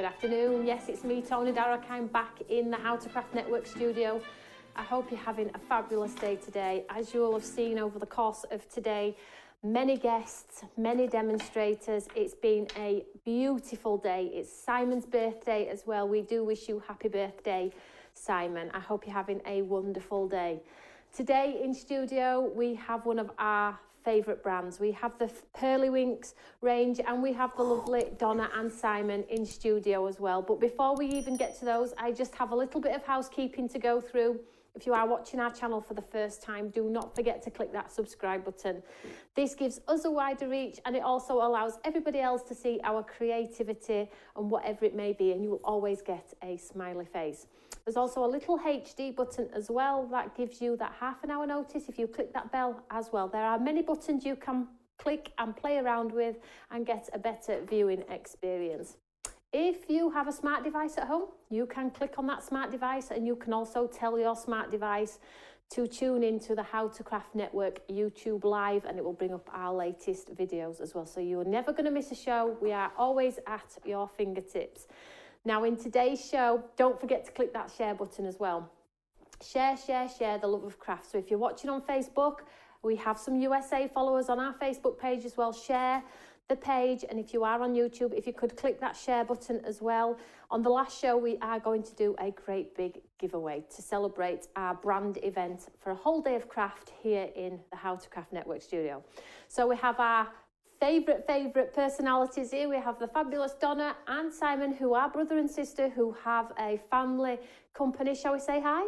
Good afternoon. Yes, it's me, Tony Darrock. I'm back in the How to Craft Network studio. I hope you're having a fabulous day today. As you all have seen over the course of today, many guests, many demonstrators. It's been a beautiful day. It's Simon's birthday as well. We do wish you happy birthday, Simon. I hope you're having a wonderful day. Today in studio, we have one of our favourite brands. We have the PEARLYWINKS range and we have the lovely Donna and Simon in studio as well. But before we even get to those, I just have a little bit of housekeeping to go through. If you are watching our channel for the first time, do not forget to click that subscribe button. This gives us a wider reach and it also allows everybody else to see our creativity and whatever it may be, and you will always get a smiley face. There's also a little HD button as well that gives you that half an hour notice if you click that bell as well. There are many buttons you can click and play around with and get a better viewing experience. If you have a smart device at home, you can click on that smart device and you can also tell your smart device to tune into the How to Craft Network YouTube Live, and it will bring up our latest videos as well. So you're never going to miss a show. We are always at your fingertips. Now in today's show, don't forget to click that share button as well. Share, share, share the love of craft. So if you're watching on Facebook, we have some USA followers on our Facebook page as well. Share the page, and if you are on YouTube, if you could click that share button as well. On the last show, we are going to do a great big giveaway to celebrate our brand event for a whole day of craft here in the How to Craft Network studio. So we have our favourite personalities here. We have the fabulous Donna and Simon, who are brother and sister, who have a family company. Shall we say hi?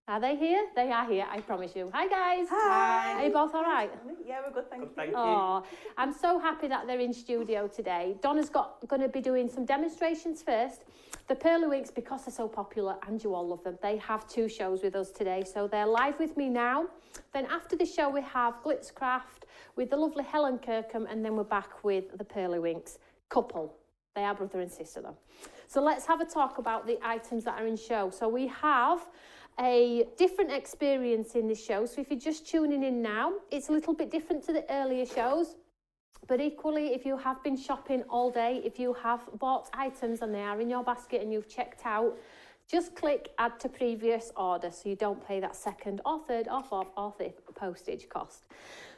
Are they here? They are here, I promise you. Hi guys. Hi. Are you both all right? Yeah, we're good, thank you. Thank you. Oh, I'm so happy that they're in studio today. Donna's going to be doing some demonstrations first. The PEARLYWINKS, because they're so popular and you all love them, they have 2 shows with us today. So they're live with me now. Then after the show, we have Glitzcraft with the lovely Helen Kirkham, and then we're back with the PEARLYWINKS couple. They are brother and sister though. So let's have a talk about the items that are in show. So we have a different experience in this show. So if you're just tuning in now, it's a little bit different to the earlier shows. But equally, if you have been shopping all day, if you have bought items and they are in your basket and you've checked out, just click add to previous order so you don't pay that second or third or fourth or fifth postage cost.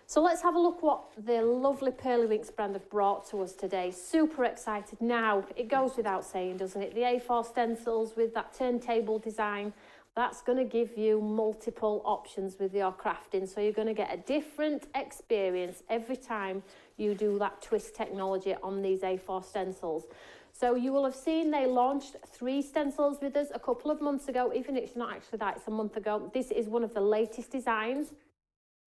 So let's have a look what the lovely PEARLYWINKS brand have brought to us today. Super excited. Now, it goes without saying, doesn't it? The A4 stencils with that turntable design, that's going to give you multiple options with your crafting. So you're going to get a different experience every time you do that twist technology on these A4 stencils. So you will have seen they launched 3 stencils with us a couple of months ago. Even if it's not actually that, it's a month ago. This is one of the latest designs.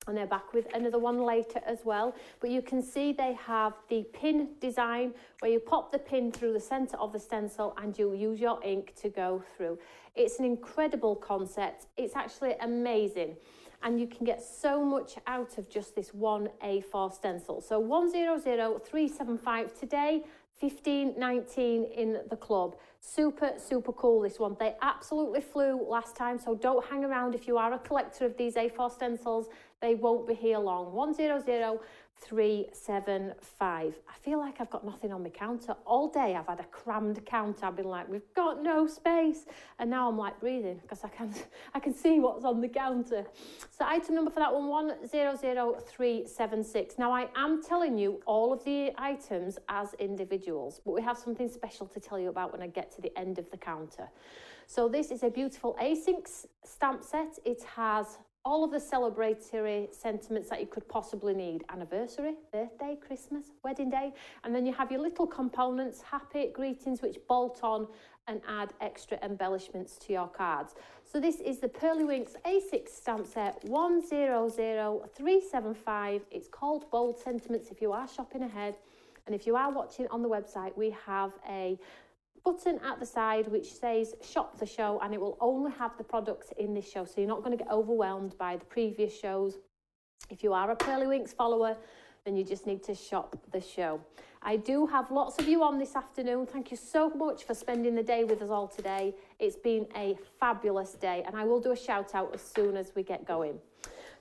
And they're back with another one later as well. But you can see they have the pin design where you pop the pin through the centre of the stencil and you use your ink to go through. It's an incredible concept. It's actually amazing. And you can get so much out of just this one A4 stencil. So 100375 today, 1519 in the club. Super, super cool, this one. They absolutely flew last time, so don't hang around if you are a collector of these A4 stencils. They won't be here long. 100375. I feel like I've got nothing on my counter. All day I've had a crammed counter. I've been like, we've got no space. And now I'm like breathing because I can see what's on the counter. So item number for that one, 100376. Now I am telling you all of the items as individuals, but we have something special to tell you about when I get to the end of the counter. So this is a beautiful A6 stamp set. It has all of the celebratory sentiments that you could possibly need. Anniversary, birthday, Christmas, wedding day. And then you have your little components, happy greetings, which bolt on and add extra embellishments to your cards. So this is the PEARLYWINKS A6 stamp set 100375. It's called Bold Sentiments if you are shopping ahead. And if you are watching on the website, we have a button at the side which says shop the show, and it will only have the products in this show, so you're not going to get overwhelmed by the previous shows. If you are a PEARLYWINKS follower, then you just need to shop the show. I do have lots of you on this afternoon. Thank you so much for spending the day with us all today. It's been a fabulous day, and I will do a shout out as soon as we get going.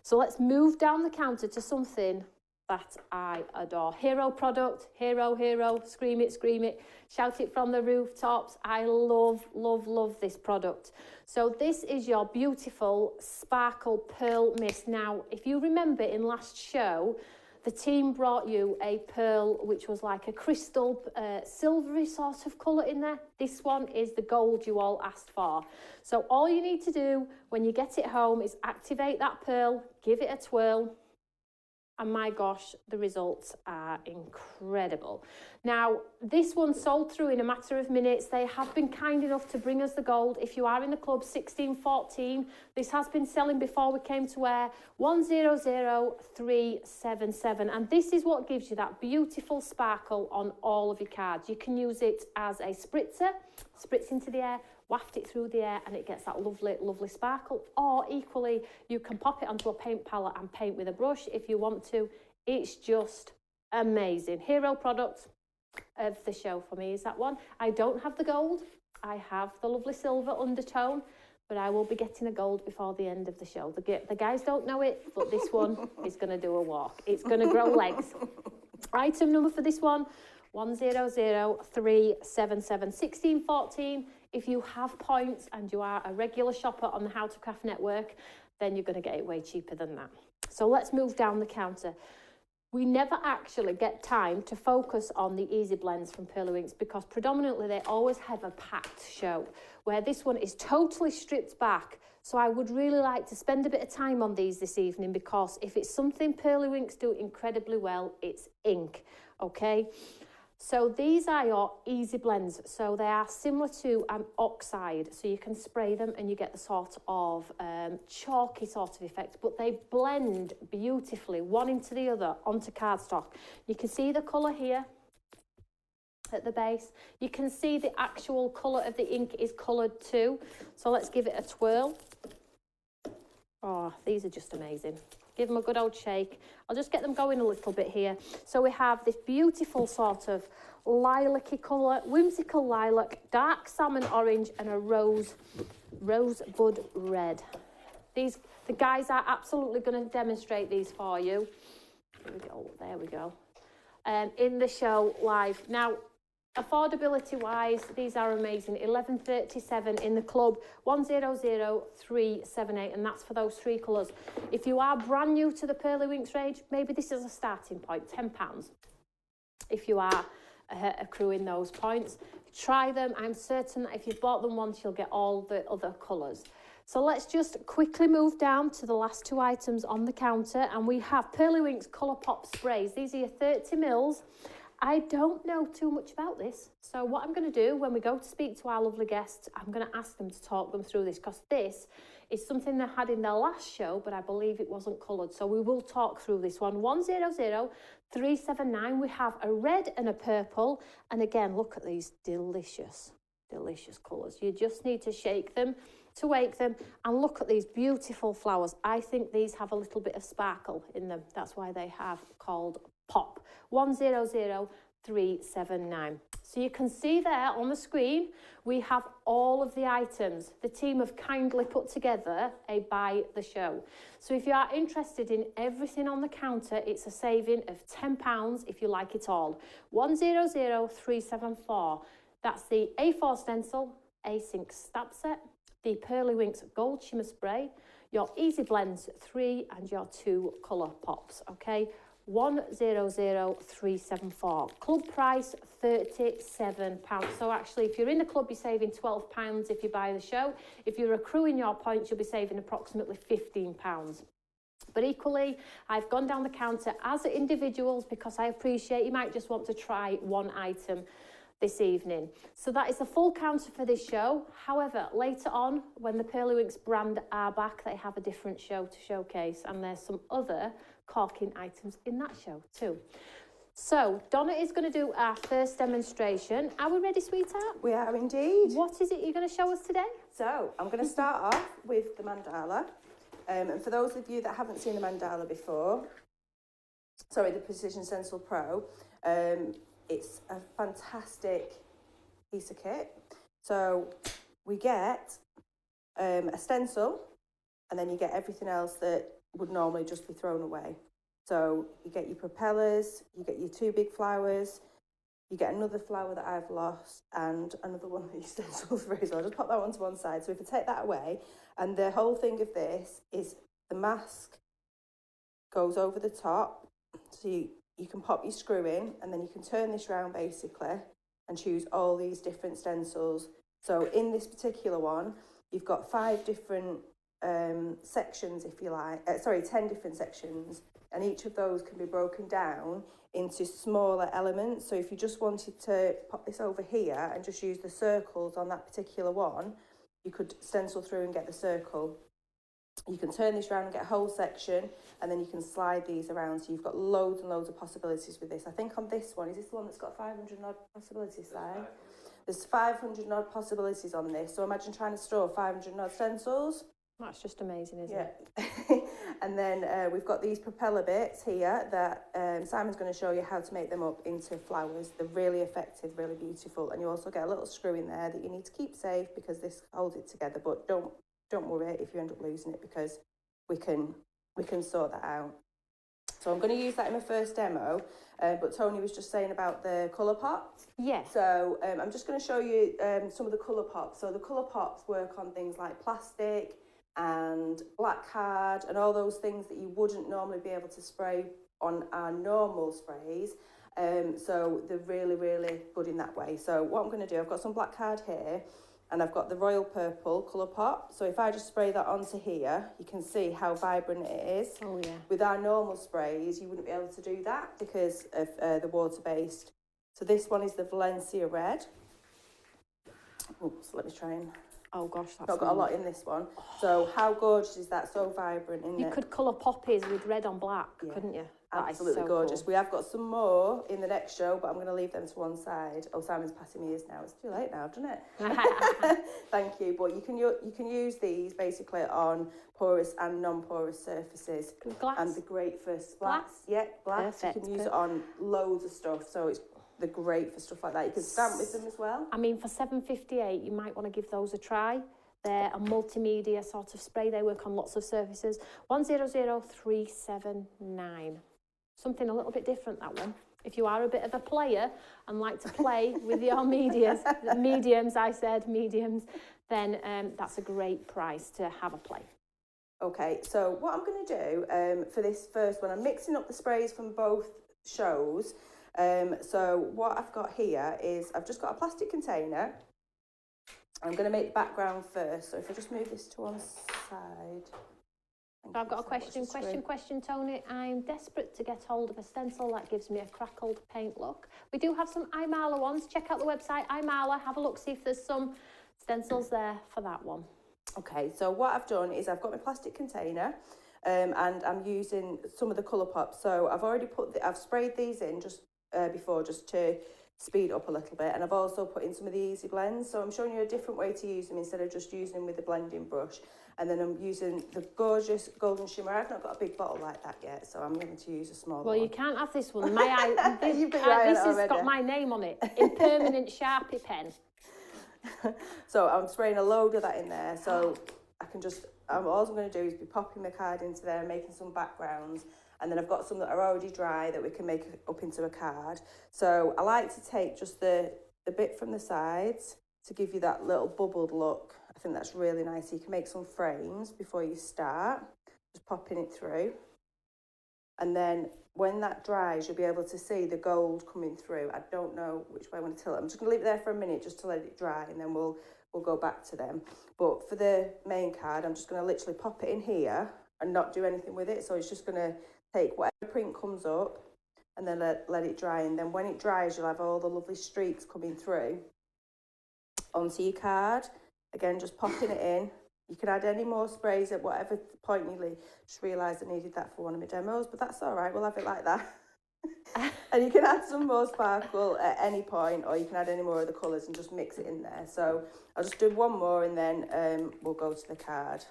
So let's move down the counter to something that I adore. Hero product, hero, hero, scream it, shout it from the rooftops. I love, love, love this product. So this is your beautiful sparkle pearl mist. Now, if you remember in last show, the team brought you a pearl which was like a crystal silvery sort of colour in there. This one is the gold you all asked for. So all you need to do when you get it home is activate that pearl, give it a twirl, and my gosh, the results are incredible. Now, this one sold through in a matter of minutes. They have been kind enough to bring us the gold. If you are in the club 1614, this has been selling before we came to air, 100377. And this is what gives you that beautiful sparkle on all of your cards. You can use it as a spritzer, spritz into the air, waft it through the air, and it gets that lovely, lovely sparkle. Or equally, you can pop it onto a paint palette and paint with a brush if you want to. It's just amazing. Hero product of the show for me is that one. I don't have the gold. I have the lovely silver undertone, but I will be getting a gold before the end of the show. The guys don't know it, but this one is going to do a walk. It's going to grow legs. Item number for this one, 100377, 1614. If you have points and you are a regular shopper on the How to Craft network, then you're going to get it way cheaper than that. So let's move down the counter. We never actually get time to focus on the easy blends from PEARLYWINKS because predominantly they always have a packed show, where this one is totally stripped back. So I would really like to spend a bit of time on these this evening, because if it's something PEARLYWINKS do incredibly well, it's ink, okay? So these are your easy blends. So they are similar to an oxide. So you can spray them and you get the sort of chalky sort of effect, but they blend beautifully one into the other onto cardstock. You can see the colour here at the base. You can see the actual colour of the ink is coloured too. So let's give it a twirl. Oh, these are just amazing. Give them a good old shake. I'll just get them going a little bit here. So we have this beautiful sort of lilac-y colour, whimsical lilac, dark salmon orange, and a rosebud red. The guys are absolutely going to demonstrate these for you. Here we go. There we go. In the show live. Now, affordability-wise, these are amazing. 1137 in the club, 100378, and that's for those three colours. If you are brand new to the PEARLYWINKS range, maybe this is a starting point, £10. If you are accruing those points, try them. I'm certain that if you've bought them once, you'll get all the other colours. So let's just quickly move down to the last two items on the counter, and we have PEARLYWINKS Colour Pop Sprays. These are your 30 mils. I don't know too much about this, so what I'm going to do when we go to speak to our lovely guests, I'm going to ask them to talk them through this, because this is something they had in their last show, but I believe it wasn't coloured, so we will talk through this one. 100379, we have a red and a purple, and again, look at these delicious, delicious colours. You just need to shake them to wake them, and look at these beautiful flowers. I think these have a little bit of sparkle in them. That's why they have called Pop. 100379. So you can see there on the screen, we have all of the items. The team have kindly put together a buy the show. So if you are interested in everything on the counter, it's a saving of £10 if you like it all. 100374. That's the A4 stencil, async stab set, the PEARLYWINKS Gold Shimmer Spray, your Easy Blends 3, and your 2 colour pops, okay? 100374. Club price £37. So actually, if you're in the club, you're saving £12 if you buy the show. If you're accruing your points, you'll be saving approximately £15. But equally, I've gone down the counter as individuals because I appreciate you might just want to try one item this evening. So that is the full counter for this show. However, later on, when the PEARLYWINKS brand are back, they have a different show to showcase, and there's some other corking items in that show too. So Donna is going to do our first demonstration. Are we ready, sweetheart? We are indeed. What is it you're going to show us today? So I'm going to start off with the mandala. And for those of you that haven't seen the mandala before, sorry, the Precision Stencil Pro, it's a fantastic piece of kit. So we get a stencil, and then you get everything else that would normally just be thrown away. So you get your propellers, you get your 2 big flowers, you get another flower that I've lost and another one that you stencil through. So I'll just pop that one to one side. So if I take that away, and the whole thing of this is the mask goes over the top. So you can pop your screw in and then you can turn this round basically and choose all these different stencils. So in this particular one, you've got 5 different sections, if you like, 10 different sections, and each of those can be broken down into smaller elements. So if you just wanted to pop this over here and just use the circles on that particular one, you could stencil through and get the circle. You can turn this around and get a whole section, and then you can slide these around. So you've got loads and loads of possibilities with this. I think on this one, is this the one that's got 500 odd possibilities, Si? There's 500 odd possibilities on this. So imagine trying to store 500 odd stencils. That's just amazing, isn't it? And then we've got these propeller bits here that Simon's going to show you how to make them up into flowers. They're really effective, really beautiful. And you also get a little screw in there that you need to keep safe because this holds it together. But don't worry if you end up losing it, because we can sort that out. So I'm going to use that in my first demo, but Tony was just saying about the colour pops. Yeah. So I'm just going to show you some of the colour pops. So the colour pops work on things like plastic and black card and all those things that you wouldn't normally be able to spray on our normal sprays. So they're really, really good in that way. So what I'm going to do, I've got some black card here, and I've got the royal purple colour pop. So if I just spray that onto here, you can see how vibrant it is. Oh yeah. With our normal sprays, you wouldn't be able to do that because of the water-based. So this one is the Valencia red. Oops, let me try and... Oh gosh, that's... I've got a lot in this one. So how gorgeous is that? So vibrant, isn't it? You could colour poppies with red on black, couldn't you? Absolutely so gorgeous. cool. We have got some more in the next show, but I'm going to leave them to one side. Oh, Simon's passing me his now. It's too late now, isn't it? Thank you. But you can use these basically on porous and non-porous surfaces. Glass. And they're great for splats. Glass. Yeah, glass. Perfect. You can use it on loads of stuff. So they're great for stuff like that. You can stamp with them as well. I mean, for $7.58, you might want to give those a try. They're a multimedia sort of spray. They work on lots of surfaces. 100379. Something a little bit different, that one. If you are a bit of a player and like to play with your mediums, then that's a great price to have a play. Okay, so what I'm going to do for this first one, I'm mixing up the sprays from both shows. So what I've got here is I've just got a plastic container. I'm going to make the background first. So if I just move this to one side. So I've got a question, Tony. I'm desperate to get hold of a stencil that gives me a crackled paint look. We do have some INKY ones. Check out the website, INKY, have a look, see if there's some stencils there for that one. Okay, so what I've done is I've got my plastic container and I'm using some of the colour pops. So I've already I've sprayed these in just before, just to speed up a little bit, and I've also put in some of the easy blends. So I'm showing you a different way to use them instead of just using them with the blending brush. And then I'm using the gorgeous golden shimmer. I've not got a big bottle like that yet, so I'm going to use a small one. Well, you can't have this one. This has got my name on it. Impermanent Sharpie pen. So I'm spraying a load of that in there. So I can just, all I'm going to do is be popping my card into there and making some backgrounds. And then I've got some that are already dry that we can make up into a card. So I like to take just the bit from the sides to give you that little bubbled look. I think that's really nice. So you can make some frames before you start, just popping it through. And then when that dries, you'll be able to see the gold coming through. I don't know which way I want to tilt it. I'm just going to leave it there for a minute just to let it dry, and then we'll go back to them. But for the main card, I'm just going to literally pop it in here and not do anything with it. So it's just going to take whatever print comes up and then let it dry. And then when it dries, you'll have all the lovely streaks coming through onto your card. Again, just popping it in. You can add any more sprays at whatever point you leave. Just realised I needed that for one of my demos, but that's all right. We'll have it like that. And you can add some more sparkle at any point, or you can add any more of the colours and just mix it in there. So I'll just do one more and then we'll go to the card.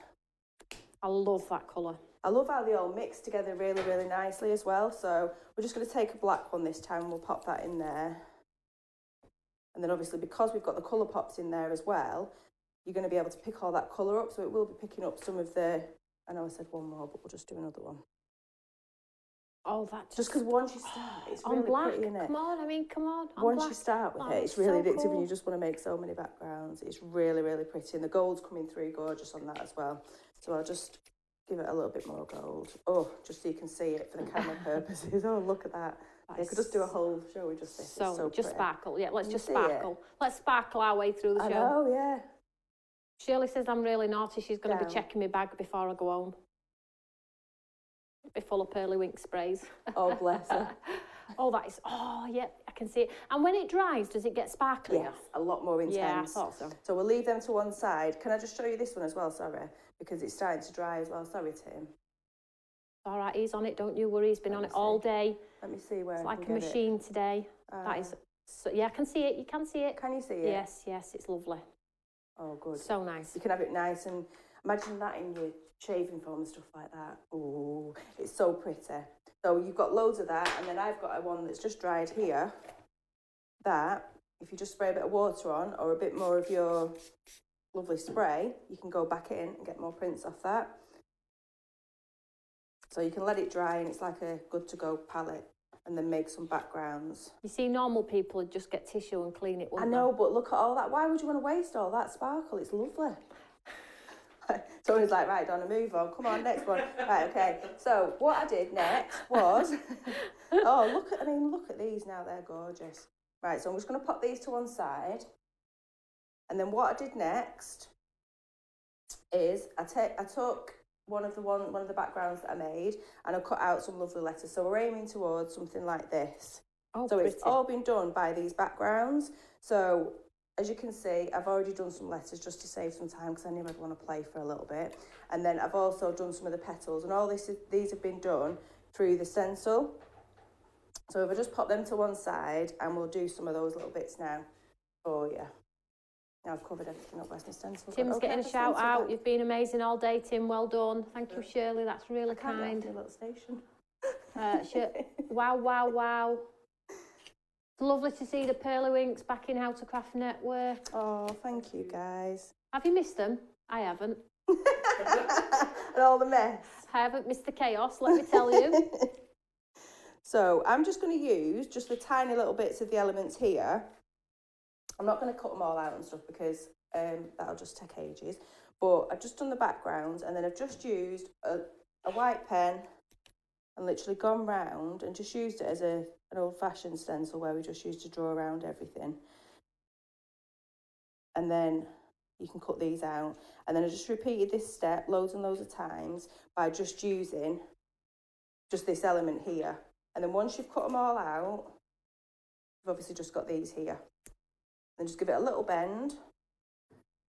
I love that colour. I love how they all mix together really, really nicely as well. So we're just going to take a black one this time. We'll pop that in there. And then obviously, because we've got the colour pops in there as well, you're going to be able to pick all that colour up. So it will be picking up some of the... I know I said one more, but we'll just do another one. Oh, that's Just because once you start, it's on really black. pretty, isn't it? Come on, I mean, come on. Once black. you start with Oh, it, it's that's really so addictive cool. and you just want to make so many backgrounds. It's really, really pretty. And the gold's coming through gorgeous on that as well. So I'll just give it a little bit more gold. Oh, just so you can see it for the camera purposes. Oh, look at that. I could just do a whole show with just this. So, it's so just pretty. sparkle. Yeah, let's just see sparkle. it? Let's sparkle our way through the show. I know, yeah. Shirley says I'm really naughty. She's going to be Down. checking my bag before I go home. Be full of Pearlywink sprays. Oh, bless her. Oh, that is, oh, yeah, I can see it. And when it dries, does it get sparkly? Yes, a lot more intense. Yeah, I thought so. So we'll leave them to one side. Can I just show you this one as well? Sorry, because it's starting to dry as well. Sorry, Tim. All right, he's on it, don't you worry. He's been on it all day. Let me see where it's I like can a get machine today. That is, so, yeah, I can see it. You can see it. Can you see it? Yes, yes, it's lovely. Oh, good. So nice. You can have it nice and imagine that in your shaving foam and stuff like that. Oh, it's so pretty. So you've got loads of that, and then I've got one that's just dried here. That, if you just spray a bit of water on or a bit more of your lovely spray, you can go back in and get more prints off that. So you can let it dry and it's like a good to go palette, and then make some backgrounds. You see, normal people would just get tissue and clean it, wouldn't I know, but look at all that. Why would you want to waste all that sparkle? It's lovely. So he's like, right, Donna, move on. Come on, next one. Right, okay. So what I did next was, oh, look at these now. They're gorgeous. Right, so I'm just going to pop these to one side. And then what I did next is I took one of the backgrounds that I made, and I cut out some lovely letters. So we're aiming towards something like this. Oh, so pretty. It's all been done by these backgrounds. So as you can see, I've already done some letters just to save some time because I knew I'd want to play for a little bit. And then I've also done some of the petals, and all these have been done through the Stencil. So if I just pop them to one side, and we'll do some of those little bits now for you. Now I've covered everything up. Where's my stencil? Tim's getting a shout out. You've been amazing all day, Tim. Well done. Thank you, Shirley. That's really kind. Your little station. Wow, wow, wow. It's lovely to see the Pearlywinks back in How to Craft Network. Oh, thank you, guys. Have you missed them? I haven't. And all the mess. I haven't missed the chaos, let me tell you. So I'm just going to use just the tiny little bits of the elements here. I'm not going to cut them all out and stuff because that'll just take ages. But I've just done the backgrounds, and then I've just used a white pen and literally gone round and just used it as an old-fashioned stencil where we just used to draw around everything. And then you can cut these out. And then I just repeated this step loads and loads of times by just using just this element here. And then once you've cut them all out, you've obviously just got these here. Then just give it a little bend,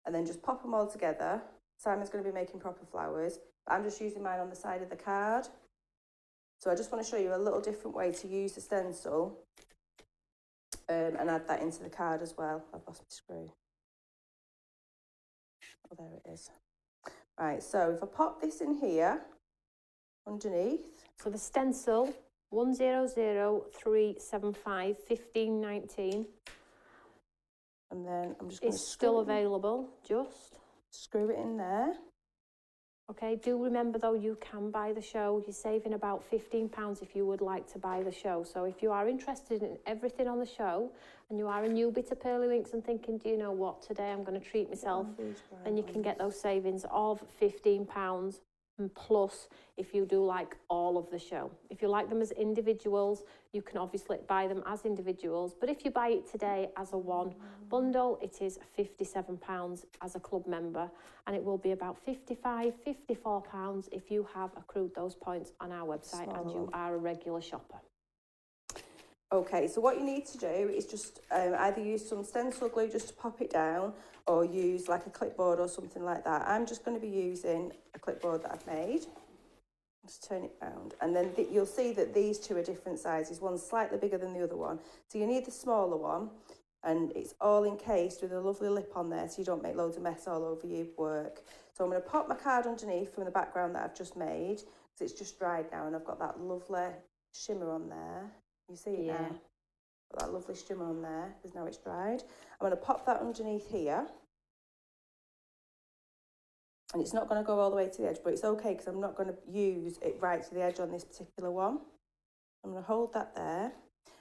and then just pop them all together. Simon's going to be making proper flowers, but I'm just using mine on the side of the card. So I just want to show you a little different way to use the stencil and add that into the card as well. I've lost my screw. Oh, there it is. Right, so if I pop this in here underneath. So the stencil, 100375 1519. And then I'm just going to still available, just screw it in there. Okay, do remember though, you can buy the show. You're saving about £15 if you would like to buy the show. So if you are interested in everything on the show and you are a newbie to Pearlywinks and thinking, do you know what, today I'm going to treat myself, then you can get those savings of £15 and plus if you do like all of the show. If you like them as individuals, you can obviously buy them as individuals, but if you buy it today as a one bundle, it is £57 as a club member, and it will be about £54 if you have accrued those points on our website and you are a regular shopper. Okay, so what you need to do is just either use some stencil glue just to pop it down, or use like a clipboard or something like that. I'm just going to be using a clipboard that I've made. Just turn it round, and then you'll see that these two are different sizes. One's slightly bigger than the other one. So you need the smaller one, and it's all encased with a lovely lip on there so you don't make loads of mess all over your work. So I'm going to pop my card underneath from the background that I've just made, because it's just dried now, and I've got that lovely shimmer on there. You see it now? Got that lovely shimmer on there because now it's dried. I'm going to pop that underneath here. And it's not going to go all the way to the edge, but it's okay because I'm not going to use it right to the edge on this particular one. I'm going to hold that there.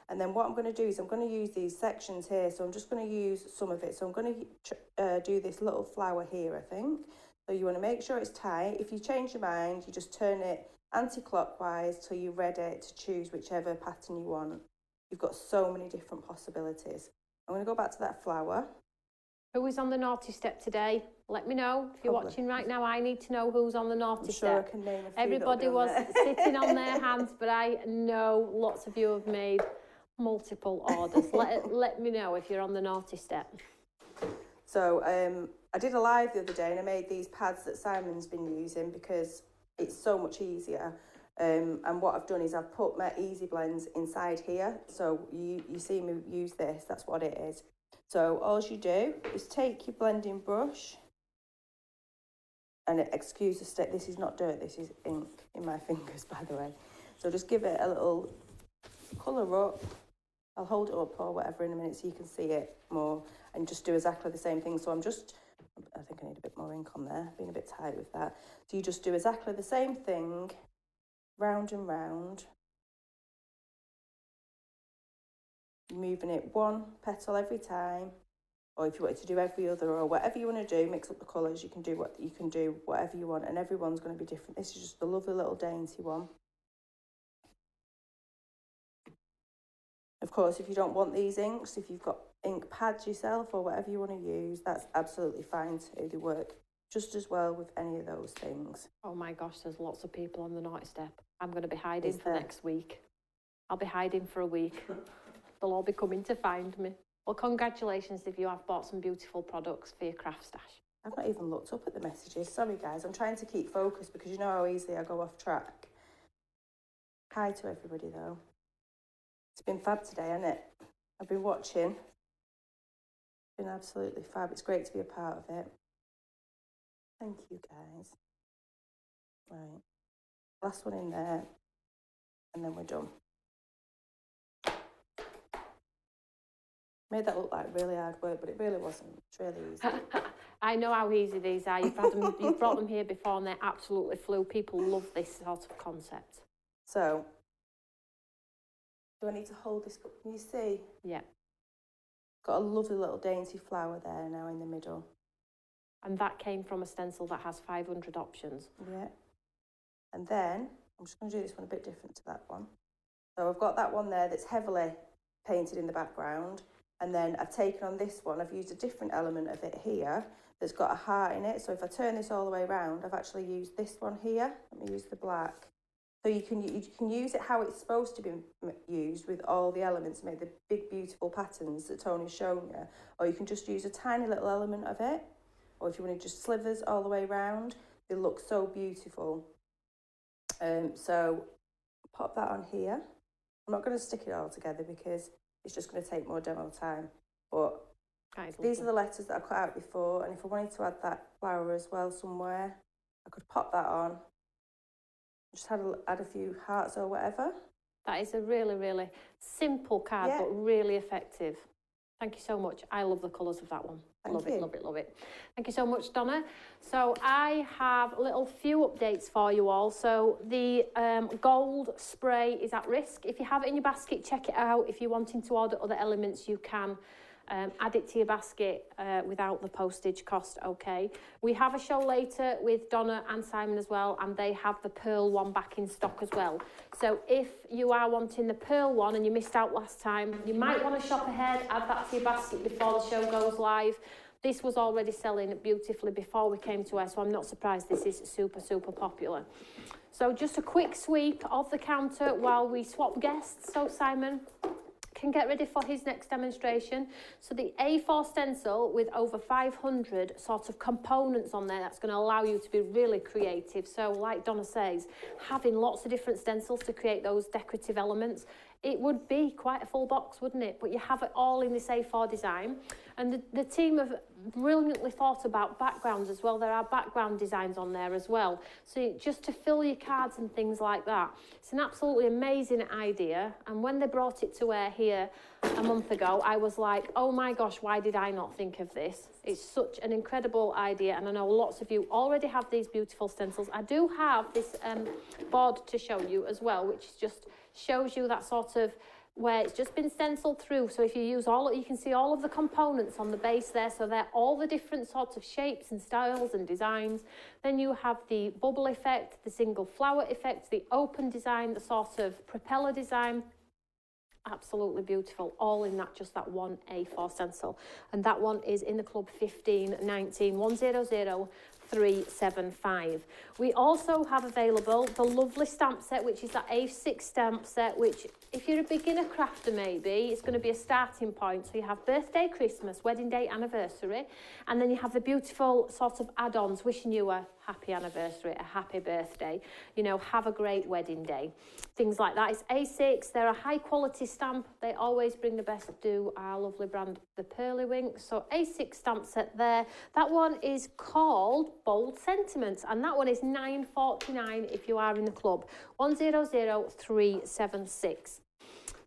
And then what I'm going to do is I'm going to use these sections here. So I'm just going to use some of it. So I'm going to do this little flower here, I think. So you want to make sure it's tight. If you change your mind, you just turn it anti-clockwise till you're ready to choose whichever pattern you want. You've got so many different possibilities. I'm going to go back to that flower. Who is on the naughty step today? Let me know. If you're watching right now, I need to know who's on the naughty step. I'm sure I can name a few. Everybody was sitting on their hands, but I know lots of you have made multiple orders. Let me know if you're on the naughty step. So I did a live the other day and I made these pads that Simon's been using because it's so much easier. And what I've done is I've put my Easy Blends inside here. So you see me use this, that's what it is. So all you do is take your blending brush, and excuse the stick, this is not dirt, this is ink in my fingers, by the way. So just give it a little colour up. I'll hold it up or whatever in a minute so you can see it more, and just do exactly the same thing. So I think I need a bit more ink on there, being a bit tight with that. So you just do exactly the same thing, round and round. Moving it one petal every time, or if you wanted to do every other, or whatever you want to do, mix up the colours, you can do whatever you want, and everyone's going to be different. This is just a lovely little dainty one. Of course, if you don't want these inks, if you've got ink pads yourself or whatever you want to use, that's absolutely fine too. They work just as well with any of those things. Oh my gosh, there's lots of people on the naughty step. I'm going to be hiding for next week. I'll be hiding for a week. They'll all be coming to find me. Well, congratulations if you have bought some beautiful products for your craft stash. I've not even looked up at the messages. Sorry, guys. I'm trying to keep focused because you know how easily I go off track. Hi to everybody, though. It's been fab today, hasn't it? I've been watching. It's been absolutely fab. It's great to be a part of it. Thank you, guys. Right. Last one in there. And then we're done. Made that look like really hard work, but it really wasn't. It's really easy. I know how easy these are. You've brought them here before and they absolutely flew. People love this sort of concept. So, do I need to hold this up? Can you see? Yeah. Got a lovely little dainty flower there now in the middle. And that came from a stencil that has 500 options. Yeah. And then, I'm just going to do this one a bit different to that one. So I've got that one there that's heavily painted in the background. And then I've taken on this one, I've used a different element of it here that's got a heart in it. So if I turn this all the way around, I've actually used this one here. Let me use the black. So you can use it how it's supposed to be used with all the elements, make the big beautiful patterns that Tony's shown you. Or you can just use a tiny little element of it. Or if you want to just slivers all the way around, they look so beautiful. So pop that on here. I'm not going to stick it all together because it's just going to take more demo time. But these are the letters that I cut out before, and if I wanted to add that flower as well somewhere, I could pop that on. Just add a few hearts or whatever. That is a really, really simple card, but really effective. Thank you so much. I love the colours of that one. Love it, love it, love it. Thank you so much, Donna. So I have a little few updates for you all. So the gold spray is at risk. If you have it in your basket, check it out. If you're wanting to order other elements, you can add it to your basket without the postage cost, okay? We have a show later with Donna and Simon as well, and they have the pearl one back in stock as well. So if you are wanting the pearl one and you missed out last time, you might want to shop ahead, add that to your basket before the show goes live. This was already selling beautifully before we came to her, so I'm not surprised this is super, super popular. So just a quick sweep of the counter while we swap guests. So Simon can get ready for his next demonstration. So the A4 stencil with over 500 sort of components on there, that's going to allow you to be really creative. So like Donna says, having lots of different stencils to create those decorative elements, it would be quite a full box, wouldn't it? But you have it all in this A4 design. And the team have brilliantly thought about backgrounds as well. There are background designs on there as well. So just to fill your cards and things like that. It's an absolutely amazing idea. And when they brought it to air here a month ago, I was like, oh my gosh, why did I not think of this? It's such an incredible idea. And I know lots of you already have these beautiful stencils. I do have this board to show you as well, which is just shows you that sort of where it's just been stenciled through. So if you use you can see all of the components on the base there. So they're all the different sorts of shapes and styles and designs. Then you have the bubble effect, the single flower effect, the open design, the sort of propeller design. Absolutely beautiful, all in just that one A4 stencil. And that one is in the club 1519 100 375. We also have available the lovely stamp set, which is that A6 stamp set, which if you're a beginner crafter maybe, it's going to be a starting point. So you have birthday, Christmas, wedding day, anniversary, and then you have the beautiful sort of add-ons wishing you a happy anniversary, a happy birthday, you know, have a great wedding day, things like that. It's A6, they're a high quality stamp, they always bring the best to our lovely brand, the PEARLYWINKS. So A6 stamp set there. That one is called Bold Sentiments, and that one is £9.49 if you are in the club, 100376.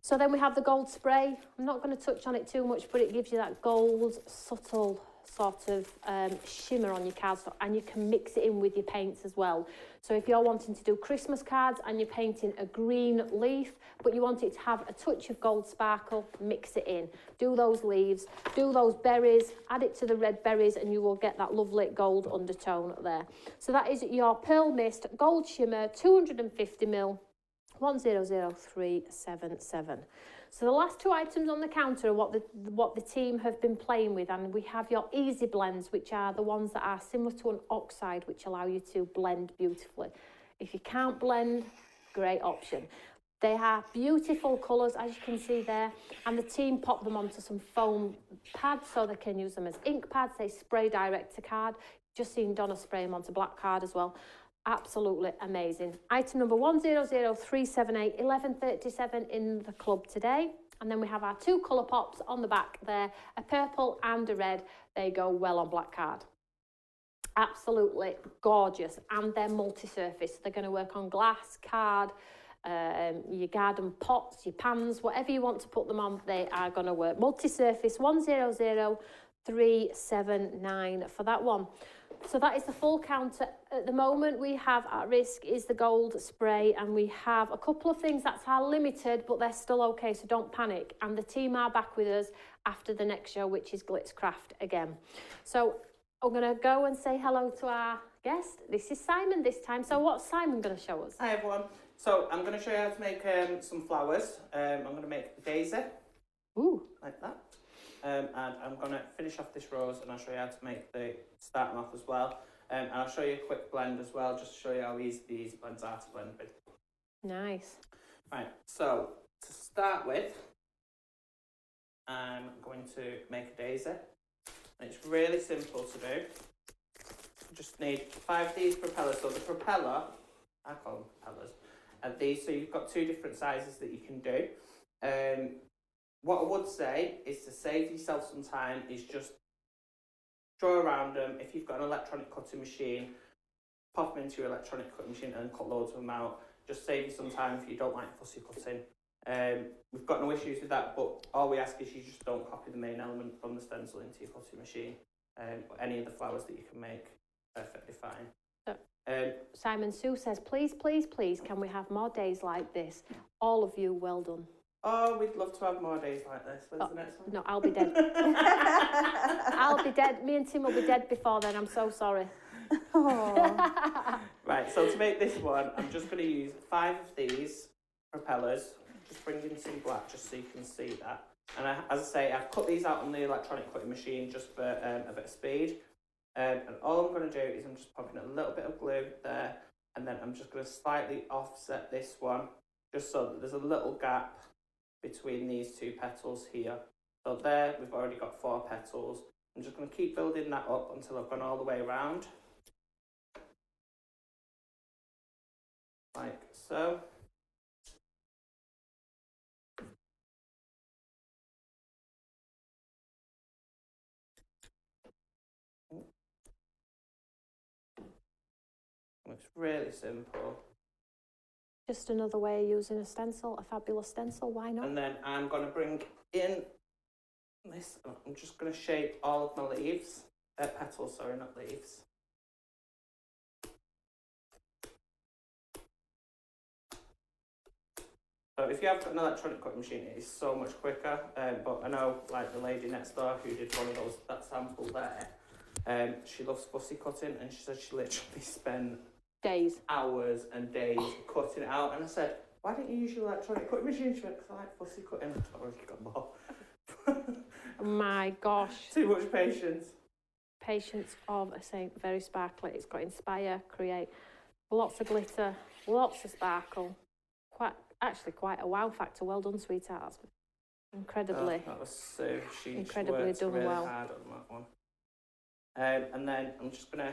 So then we have the gold spray. I'm not going to touch on it too much, but it gives you that gold subtle sort of shimmer on your cards, and you can mix it in with your paints as well. So if you're wanting to do Christmas cards and you're painting a green leaf, but you want it to have a touch of gold sparkle, mix it in. Do those leaves, do those berries, add it to the red berries, and you will get that lovely gold undertone there. So that is your Pearl Mist Gold Shimmer 250ml, 100377. So the last two items on the counter are what the team have been playing with, and we have your easy blends, which are the ones that are similar to an oxide, which allow you to blend beautifully. If you can't blend, great option. They are beautiful colours, as you can see there, and the team pop them onto some foam pads so they can use them as ink pads. They spray direct to card. Just seen Donna spray them onto black card as well. Absolutely amazing. Item number 100378, 1137 in the club today. And then we have our two colour pops on the back there, a purple and a red. They go well on black card. Absolutely gorgeous. And they're multi-surface. They're going to work on glass, card, your garden pots, your pans, whatever you want to put them on, they are going to work. Multi-surface 100379 for that one. So that is the full counter. At the moment we have at risk is the gold spray, and we have a couple of things that are limited, but they're still okay, so don't panic. And the team are back with us after the next show, which is Glitzcraft again. So I'm going to go and say hello to our guest. This is Simon this time. So what's Simon going to show us? Hi everyone. So I'm going to show you how to make some flowers. I'm going to make a daisy. Ooh. Like that. And I'm going to finish off this rose, and I'll show you how to make start them off as well. And I'll show you a quick blend as well, just to show you how easy these blends are to blend with. Nice. Right, so to start with, I'm going to make a daisy. And it's really simple to do. You just need 5 of these propellers. So the propeller, I call them propellers, and these, so you've got 2 different sizes that you can do. What I would say is to save yourself some time is just draw around them. If you've got an electronic cutting machine, pop them into your electronic cutting machine and cut loads of them out. Just save you some time if you don't like fussy cutting. We've got no issues with that, but all we ask is you just don't copy the main element from the stencil into your cutting machine. But any of the flowers that you can make, perfectly fine. Simon Sue says, please, please, please, can we have more days like this? All of you, well done. Oh, we'd love to have more days like this. When's the next one? No, I'll be dead. I'll be dead. Me and Tim will be dead before then. I'm so sorry. Right, so to make this one, I'm just going to use 5 of these propellers. Just bring in some black just so you can see that. And as I say, I've cut these out on the electronic cutting machine just for a bit of speed. And all I'm going to do is I'm just popping a little bit of glue there, and then I'm just going to slightly offset this one just so that there's a little gap between these 2 petals here. So there, we've already got 4 petals. I'm just going to keep building that up until I've gone all the way around. Like so. It's really simple. Just another way of using a stencil, a fabulous stencil, why not? And then I'm going to bring in this, I'm just going to shape all of my leaves, petals, sorry, not leaves. So if you have got an electronic cutting machine, it is so much quicker. But I know, like the lady next door who did one of those, that sample there, she loves fussy cutting, and she said she literally spent Days. hours and days cutting it out. And I said, why don't you use your electronic cutting machine? She went, because I like fussy cutting. I thought, oh, you got more. Oh my gosh. Too much patience. Patience of a saint, very sparkly. It's got inspire, create, lots of glitter, lots of sparkle. Quite a wow factor. Well done, sweetheart. That's incredibly. Oh, that was so incredibly worked done really well. hard on that one. And then I'm just gonna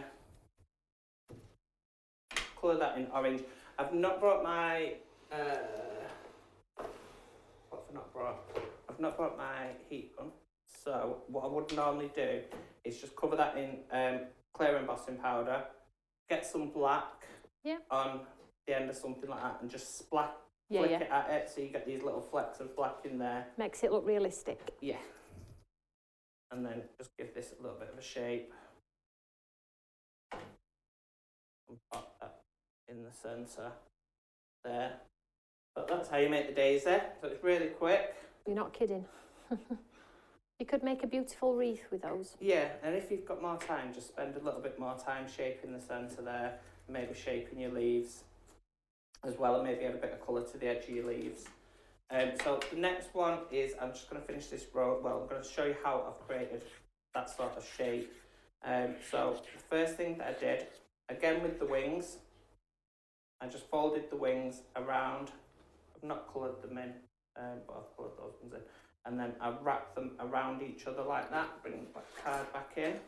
colour that in orange. I've not brought my what have I not brought? I've not brought my heat gun. So what I would normally do is just cover that in clear embossing powder, get some black on the end of something like that, and just flick it at it, so you get these little flecks of black in there. Makes it look realistic. Yeah. And then just give this a little bit of a shape. And pop that in the centre there. But that's how you make the daisy. So it's really quick. You're not kidding. You could make a beautiful wreath with those. Yeah, and if you've got more time, just spend a little bit more time shaping the centre there, maybe shaping your leaves as well, and maybe add a bit of colour to the edge of your leaves. So the next one is, I'm just going to finish this row. Well, I'm going to show you how I've created that sort of shape. So the first thing that I did, again with the wings, I just folded the wings around. I've not coloured them in, but I've coloured those ones in. And then I wrap them around each other like that, bring the card back in,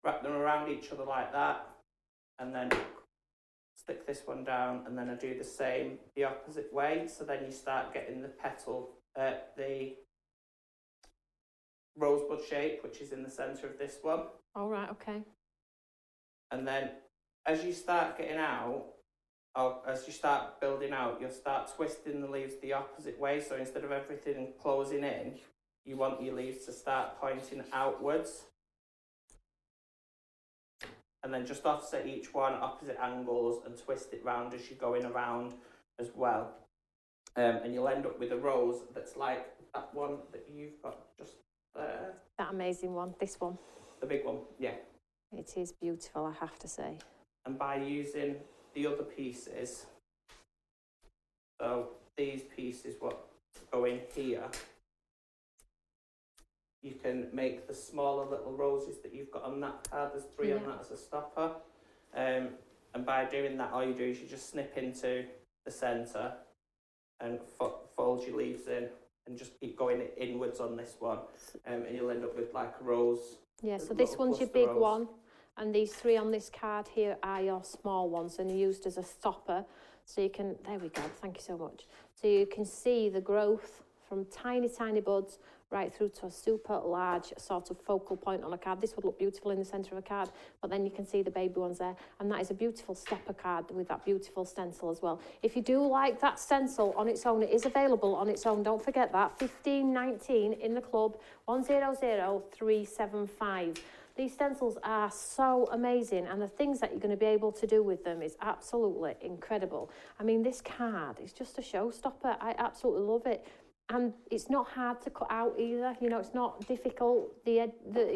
wrap them around each other like that, and then stick this one down, and then I do the same the opposite way. So then you start getting the petal, the rosebud shape, which is in the centre of this one. All right, okay. And then as you start getting out, or as you start building out, you'll start twisting the leaves the opposite way. So instead of everything closing in, you want your leaves to start pointing outwards. And then just offset each one opposite angles and twist it round as you're going around as well. And you'll end up with a rose that's like that one that you've got just there. That amazing one, this one. The big one, yeah. It is beautiful, I have to say. And by using the other pieces, so these pieces what go in here, you can make the smaller little roses that you've got on that card. There's 3 on that as a stopper. And by doing that, all you do is you just snip into the centre and fold your leaves in and just keep going inwards on this one. And you'll end up with like a rose. Yeah, so this one's your big one, and these 3 on this card here are your small ones, and used as a stopper. So you can, there we go, thank you so much. So you can see the growth from tiny, tiny buds right through to a super large sort of focal point on a card. This would look beautiful in the centre of a card, but then you can see the baby ones there. And that is a beautiful stepper card with that beautiful stencil as well. If you do like that stencil on its own, it is available on its own. Don't forget that. $15.19 in the club, 100375. These stencils are so amazing, and the things that you're going to be able to do with them is absolutely incredible. I mean, this card is just a showstopper. I absolutely love it. And it's not hard to cut out either. You know, it's not difficult. You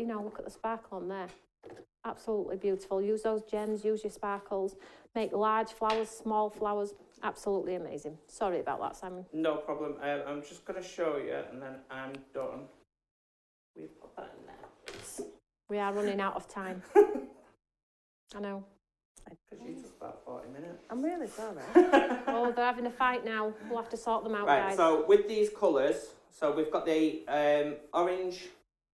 know, look at the sparkle on there. Absolutely beautiful. Use those gems, use your sparkles. Make large flowers, small flowers. Absolutely amazing. Sorry about that, Simon. No problem. I'm just going to show you, and then I'm done. We've put that in there. We are running out of time. I know. Because you took about 40 minutes. I'm really sorry. Oh, they're having a fight now. We'll have to sort them out, right, guys. so with these colours, so we've got the orange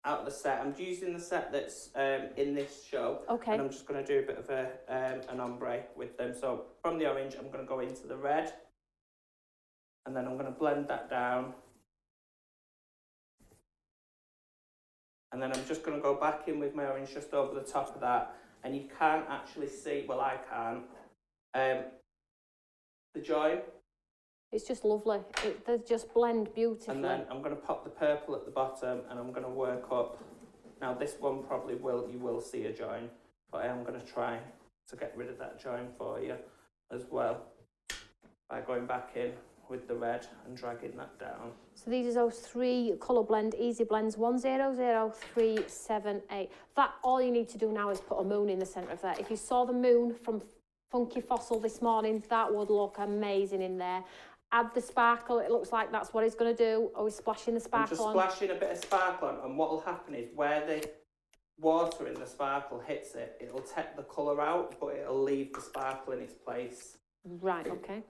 out of the set. I'm using the set that's in this show. Okay. And I'm just going to do a bit of an ombre with them. So from the orange, I'm going to go into the red. And then I'm going to blend that down. And then I'm just going to go back in with my orange just over the top of that. And you can't actually see, well, I can't, the join. It's just lovely. They just blend beautifully. And then I'm going to pop the purple at the bottom, and I'm going to work up. Now this one probably you will see a join, but I am going to try to get rid of that join for you as well by going back in with the red and dragging that down. So these are those 3 colour blend, easy blends, 100378. That, all you need to do now is put a moon in the centre of that. If you saw the moon from Funky Fossil this morning, that would look amazing in there. Add the sparkle, it looks like that's what he's going to do. Oh, he's splashing the sparkle on. Just splashing a bit of sparkle on, and what will happen is where the water in the sparkle hits it, it'll take the colour out, but it'll leave the sparkle in its place. Right, okay.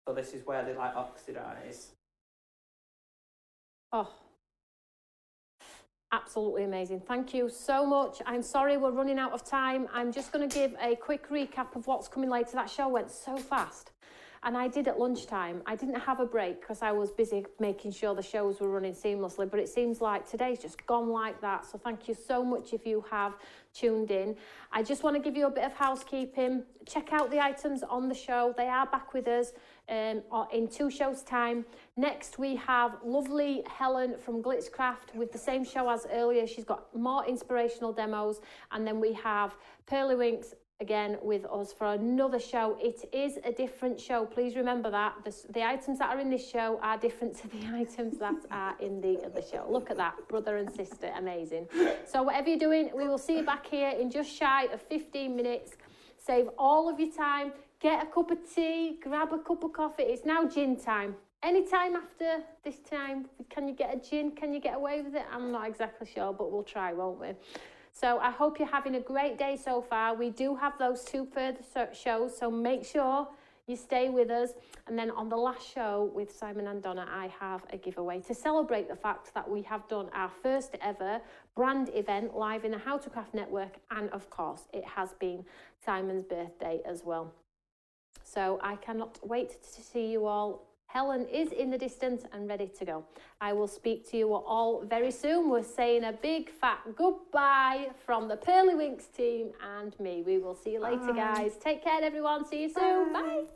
So this is where they like oxidise. Oh, absolutely amazing. Thank you so much. I'm sorry we're running out of time. I'm just going to give a quick recap of what's coming later. That show went so fast. And I did at lunchtime. I didn't have a break because I was busy making sure the shows were running seamlessly, but it seems like today's just gone like that. So thank you so much if you have tuned in. I just want to give you a bit of housekeeping. Check out the items on the show. They are back with us in 2 shows' time. Next, we have lovely Helen from Glitzcraft with the same show as earlier. She's got more inspirational demos. And then we have Pearlywinks again with us for another show. It is a different show, please remember that. The items that are in this show are different to the items that are in the other show. Look at that, brother and sister, amazing. So whatever you're doing, we will see you back here in just shy of 15 minutes. Save all of your time, get a cup of tea, grab a cup of coffee. It's now gin time. Any time after this time, can you get a gin? Can you get away with it? I'm not exactly sure, but we'll try, won't we? So I hope you're having a great day so far. We do have those 2 further shows, so make sure you stay with us. And then on the last show with Simon and Donna, I have a giveaway to celebrate the fact that we have done our first ever brand event live in the How to Craft Network. And of course, it has been Simon's birthday as well. So I cannot wait to see you all. Helen is in the distance and ready to go. I will speak to you all very soon. We're saying a big fat goodbye from the Pearlywinks team and me. We will see you later, guys. Take care, everyone. See you soon. Bye.